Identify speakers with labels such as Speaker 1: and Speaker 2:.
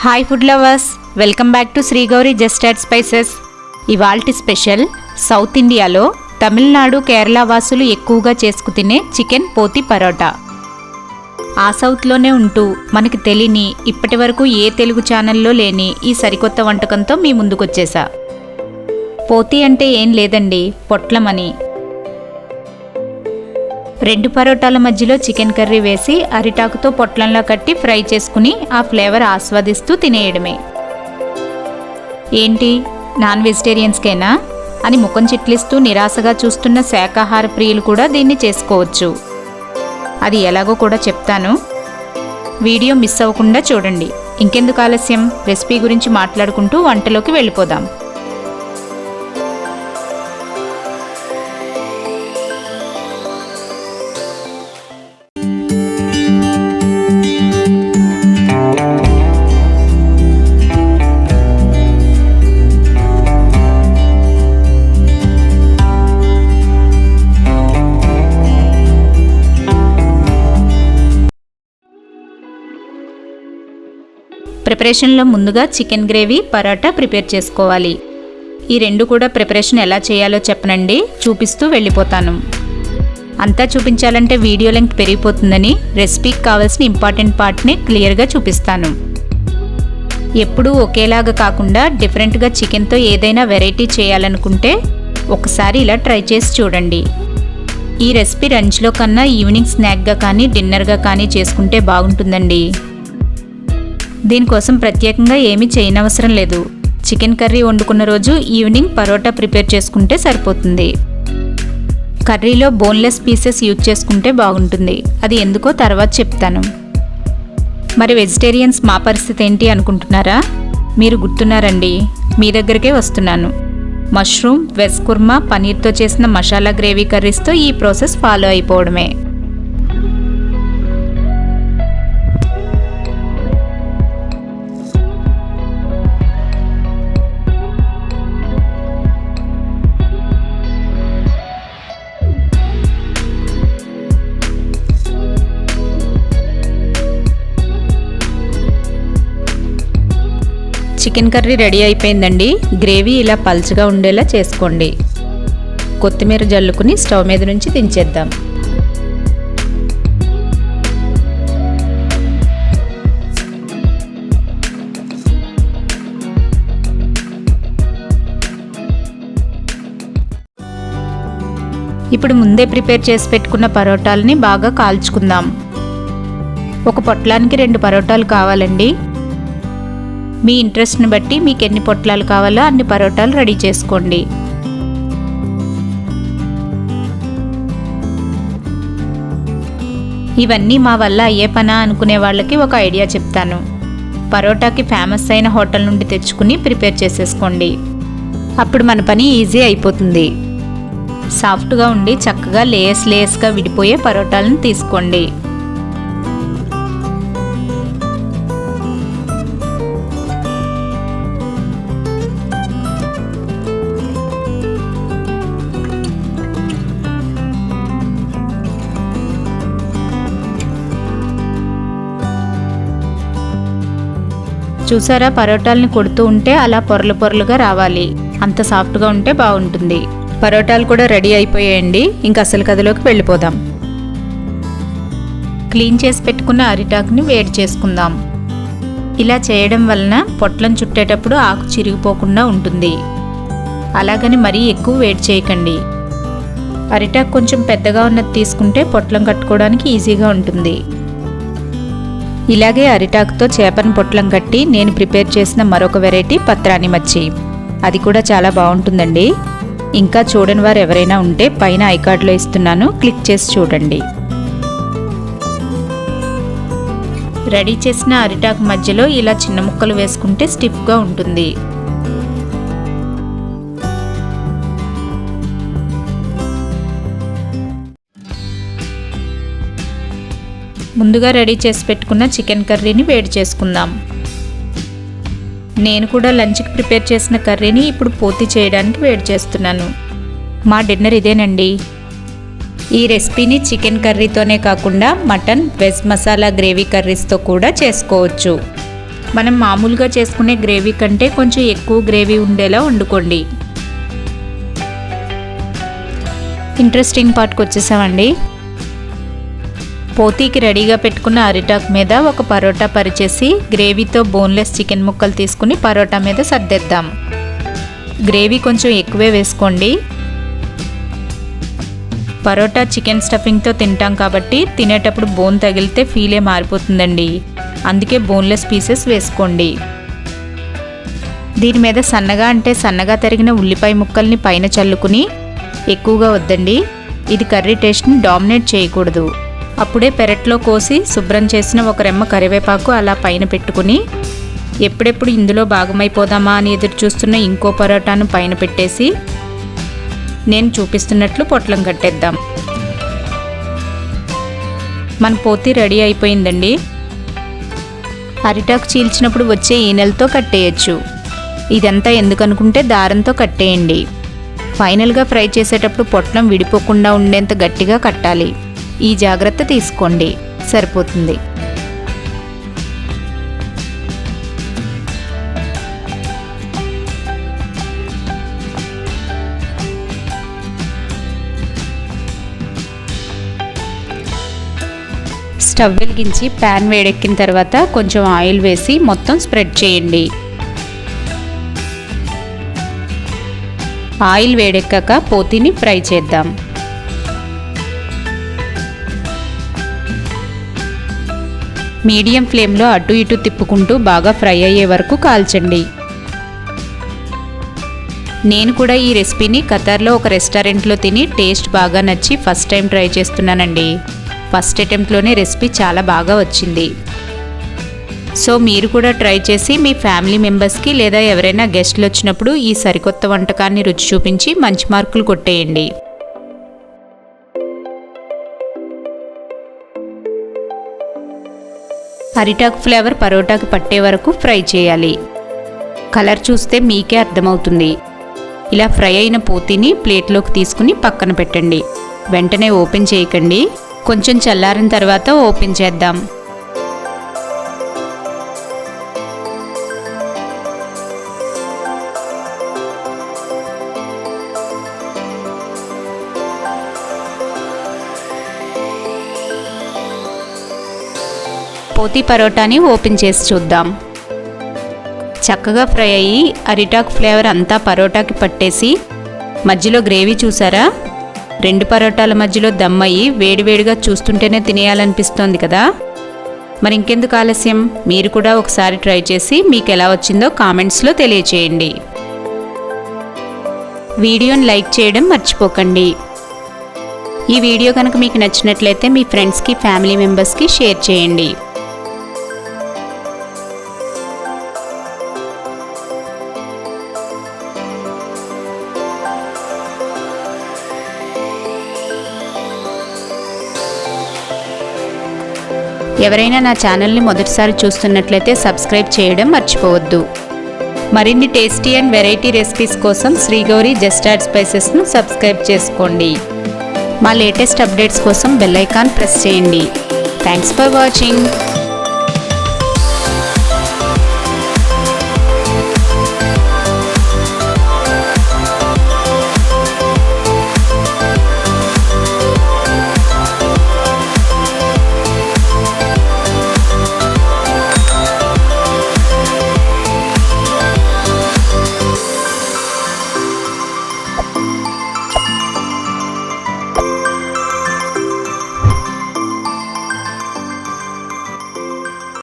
Speaker 1: Hi food lovers, welcome back to Sri Gauri JustAddSpices. ఇవాల్టి special south ఇండియాలో తమిళనాడు కేరళ వాసులు ఎక్కువగా చేసుకు తినే చికెన్ పోతి పరోటా. ఆ సౌత్లోనే ఉంటూ మనకి తెలియని ఇప్పటి వరకు ఏ తెలుగు ఛానల్లో లేని ఈ సరికొత్త వంటకంతో మీ ముందుకొచ్చేసా. పోతి అంటే ఏం లేదండి, పొట్లమని. 2 పరోటాల మధ్యలో చికెన్ కర్రీ వేసి అరిటాకుతో పొట్లంలా కట్టి ఫ్రై చేసుకుని ఆ ఫ్లేవర్ ఆస్వాదిస్తూ తినేయడమే. ఏంటి, నాన్ వెజిటేరియన్స్కేనా అని ముఖం చిట్లిస్తూ నిరాశగా చూస్తున్న శాకాహార ప్రియులు కూడా దీన్ని చేసుకోవచ్చు. అది ఎలాగో కూడా చెప్తాను, వీడియో మిస్ అవ్వకుండా చూడండి. ఇంకెందుకు ఆలస్యం, రెసిపీ గురించి మాట్లాడుకుంటూ వంటలోకి వెళ్ళిపోదాం. ప్రిపరేషన్లో ముందుగా చికెన్ గ్రేవీ, పరాటా ప్రిపేర్ చేసుకోవాలి. ఈ రెండు కూడా ప్రిపరేషన్ ఎలా చేయాలో చెప్పనండి, చూపిస్తూ వెళ్ళిపోతాను. అంతా చూపించాలంటే వీడియో లెంగ్త్ పెరిగిపోతుందని రెసిపీకి కావాల్సిన ఇంపార్టెంట్ పార్ట్ని క్లియర్గా చూపిస్తాను. ఎప్పుడూ ఒకేలాగా కాకుండా డిఫరెంట్గా చికెన్తో ఏదైనా వెరైటీ చేయాలనుకుంటే ఒకసారి ఇలా ట్రై చేసి చూడండి. ఈ రెసిపీ లంచ్లో కన్నా ఈవినింగ్ స్నాక్గా కానీ డిన్నర్గా కానీ చేసుకుంటే బాగుంటుందండి. దీనికోసం ప్రత్యేకంగా ఏమీ చేయనవసరం లేదు. చికెన్ కర్రీ వండుకున్న రోజు ఈవినింగ్ పరోటా ప్రిపేర్ చేసుకుంటే సరిపోతుంది. కర్రీలో బోన్లెస్ పీసెస్ యూజ్ చేసుకుంటే బాగుంటుంది, అది ఎందుకో తర్వాత చెప్తాను. మరి వెజిటేరియన్స్ మా పరిస్థితి ఏంటి అనుకుంటున్నారా? మీరు గుర్తున్నారండి, మీ దగ్గరికే వస్తున్నాను. మష్రూమ్, వెజ్ కుర్మా, పనీర్తో చేసిన మసాలా గ్రేవీ కర్రీస్తో ఈ ప్రాసెస్ ఫాలో అయిపోవడమే. చికెన్ కర్రీ రెడీ అయిపోయిందండి. గ్రేవీ ఇలా పల్చగా ఉండేలా చేసుకోండి. కొత్తిమీర జల్లుకుని స్టవ్ మీద నుంచి దించేద్దాం. ఇప్పుడు ముందే ప్రిపేర్ చేసి పెట్టుకున్న పరోటాలని బాగా కాల్చుకుందాం. ఒక పొట్లానికి 2 పరోటాలు కావాలండి. మీ ఇంట్రెస్ట్ని బట్టి మీకు ఎన్ని పొట్లాలు కావాలో అన్ని పరోటాలు రెడీ చేసుకోండి. ఇవన్నీ మా వల్ల అయ్యే పనా అనుకునే వాళ్ళకి ఒక ఐడియా చెప్తాను. పరోటాకి ఫేమస్ అయిన హోటల్ నుండి తెచ్చుకుని ప్రిపేర్ చేసేసుకోండి. అప్పుడు మన పని ఈజీ అయిపోతుంది. సాఫ్ట్గా ఉండి చక్కగా లేయర్స్గా విడిపోయే పరోటాలను తీసుకోండి. చూసారా, పరోటాలని కొడుతూ ఉంటే అలా పొరలు పొరలుగా రావాలి. అంత సాఫ్ట్గా ఉంటే బాగుంటుంది. పరోటాలు కూడా రెడీ అయిపోయాయండి. ఇంక అసలు కథలోకి వెళ్ళిపోదాం. క్లీన్ చేసి పెట్టుకున్న అరిటాకుని వేడి చేసుకుందాం. ఇలా చేయడం వలన పొట్లం చుట్టేటప్పుడు ఆకు చిరిగిపోకుండా ఉంటుంది. అలాగని మరీ ఎక్కువ వేడి చేయకండి. అరిటాకు కొంచెం పెద్దగా ఉన్నది తీసుకుంటే పొట్లం కట్టుకోవడానికి ఈజీగా ఉంటుంది. ఇలాగే అరిటాకుతో చేపను పొట్లం కట్టి నేను ప్రిపేర్ చేసిన మరొక వెరైటీ పత్రాని మచ్చి, అది కూడా చాలా బాగుంటుందండి. ఇంకా చూడని వారు ఎవరైనా ఉంటే పైన ఐకార్డ్లో ఇస్తున్నాను, క్లిక్ చేసి చూడండి. రెడీ చేసిన అరిటాకు మధ్యలో ఇలా చిన్న ముక్కలు వేసుకుంటే స్టిఫ్గా ఉంటుంది. ముందుగా రెడీ చేసి పెట్టుకున్న చికెన్ కర్రీని వేడి చేసుకుందాం. నేను కూడా లంచ్కి ప్రిపేర్ చేసిన కర్రీని ఇప్పుడు పోతి చేయడానికి వేడి చేస్తున్నాను. మా డిన్నర్ ఇదేనండి. ఈ రెసిపీని చికెన్ కర్రీతోనే కాకుండా మటన్, వెజ్ మసాలా గ్రేవీ కర్రీస్తో కూడా చేసుకోవచ్చు. మనం మామూలుగా చేసుకునే గ్రేవీ కంటే కొంచెం ఎక్కువ గ్రేవీ ఉండేలా వండుకోండి. ఇంట్రెస్టింగ్ పార్ట్కి వచ్చేసామండి. పోతీకి రెడీగా పెట్టుకున్న అరిటాకు మీద ఒక పరోటా పరిచేసి గ్రేవీతో బోన్లెస్ చికెన్ ముక్కలు తీసుకుని పరోటా మీద సర్దేద్దాం. గ్రేవీ కొంచెం ఎక్కువే వేసుకోండి. పరోటా చికెన్ స్టఫింగ్తో తింటాం కాబట్టి తినేటప్పుడు బోన్ తగిలితే ఫీలే మారిపోతుందండి. అందుకే బోన్లెస్ పీసెస్ వేసుకోండి. దీని మీద సన్నగా తరిగిన ఉల్లిపాయ ముక్కల్ని పైన చల్లుకుని, ఎక్కువగా వద్దండి, ఇది కర్రీ టేస్ట్ని డామినేట్ చేయకూడదు. అప్పుడే పెరట్లో కోసి శుభ్రం చేసిన ఒక రెమ్మ కరివేపాకు అలా పైన పెట్టుకుని, ఎప్పుడెప్పుడు ఇందులో భాగమైపోదామా అని ఎదురు చూస్తున్న ఇంకో పరోటాను పైన పెట్టేసి నేను చూపిస్తున్నట్లు పొట్లం కట్టేద్దాం. మన పోతి రెడీ అయిపోయిందండి. అరిటాకు చీల్చినప్పుడు వచ్చే ఈనెలతో కట్టేయచ్చు. ఇదంతా ఎందుకనుకుంటే దారంతో కట్టేయండి. ఫైనల్గా ఫ్రై చేసేటప్పుడు పొట్లం విడిపోకుండా ఉండేంత గట్టిగా కట్టాలి. ఈ జాగ్రత్త తీసుకోండి, సరిపోతుంది. స్టవ్ వెలిగించి ప్యాన్ వేడెక్కిన తర్వాత కొంచెం ఆయిల్ వేసి మొత్తం స్ప్రెడ్ చేయండి. ఆయిల్ వేడెక్కాక పోతీని ఫ్రై చేద్దాం. మీడియం ఫ్లేమ్లో అటు ఇటు తిప్పుకుంటూ బాగా ఫ్రై అయ్యే వరకు కాల్చండి. నేను కూడా ఈ రెసిపీని ఖతార్లో ఒక రెస్టారెంట్లో తిని టేస్ట్ బాగా నచ్చి ఫస్ట్ టైం ట్రై చేస్తున్నానండి. ఫస్ట్ అటెంప్ట్లోనే రెసిపీ చాలా బాగా వచ్చింది. సో మీరు కూడా ట్రై చేసి మీ ఫ్యామిలీ మెంబర్స్కి లేదా ఎవరైనా గెస్ట్లు వచ్చినప్పుడు ఈ సరికొత్త వంటకాన్ని రుచి చూపించి మంచి మార్కులు కొట్టేయండి. అరిటాకు ఫ్లేవర్ పరోటాకి పట్టే వరకు ఫ్రై చేయాలి. కలర్ చూస్తే మీకే అర్థమవుతుంది. ఇలా ఫ్రై అయిన పోతీని ప్లేట్లోకి తీసుకుని పక్కన పెట్టండి. వెంటనే ఓపెన్ చేయకండి, కొంచెం చల్లారిన తర్వాత ఓపెన్ చేద్దాం. పోతీ పరోటాని ఓపెన్ చేసి చూద్దాం. చక్కగా ఫ్రై అయ్యి అరిటాకు ఫ్లేవర్ అంతా పరోటాకి పట్టేసి మధ్యలో గ్రేవీ చూసారా? రెండు పరోటాల మధ్యలో దమ్ అయ్యి వేడివేడిగా చూస్తుంటేనే తినేయాలనిపిస్తోంది కదా. మరి ఇంకెందుకు ఆలస్యం, మీరు కూడా ఒకసారి ట్రై చేసి మీకు ఎలా వచ్చిందో కామెంట్స్లో తెలియచేయండి. వీడియోని లైక్ చేయడం మర్చిపోకండి. ఈ వీడియో కనుక మీకు నచ్చినట్లయితే మీ ఫ్రెండ్స్కి, ఫ్యామిలీ మెంబర్స్కి షేర్ చేయండి. ఎవరైనా నా ఛానల్ని మొదటిసారి చూస్తున్నట్లయితే సబ్స్క్రైబ్ చేయడం మర్చిపోవద్దు. మరిన్ని టేస్టీ అండ్ వెరైటీ రెసిపీస్ కోసం శ్రీగౌరి జస్ట్ యాడ్ స్పైసెస్ను సబ్స్క్రైబ్ చేసుకోండి. మా లేటెస్ట్ అప్డేట్స్ కోసం బెల్ ఐకాన్ ప్రెస్ చేయండి. Thanks for watching.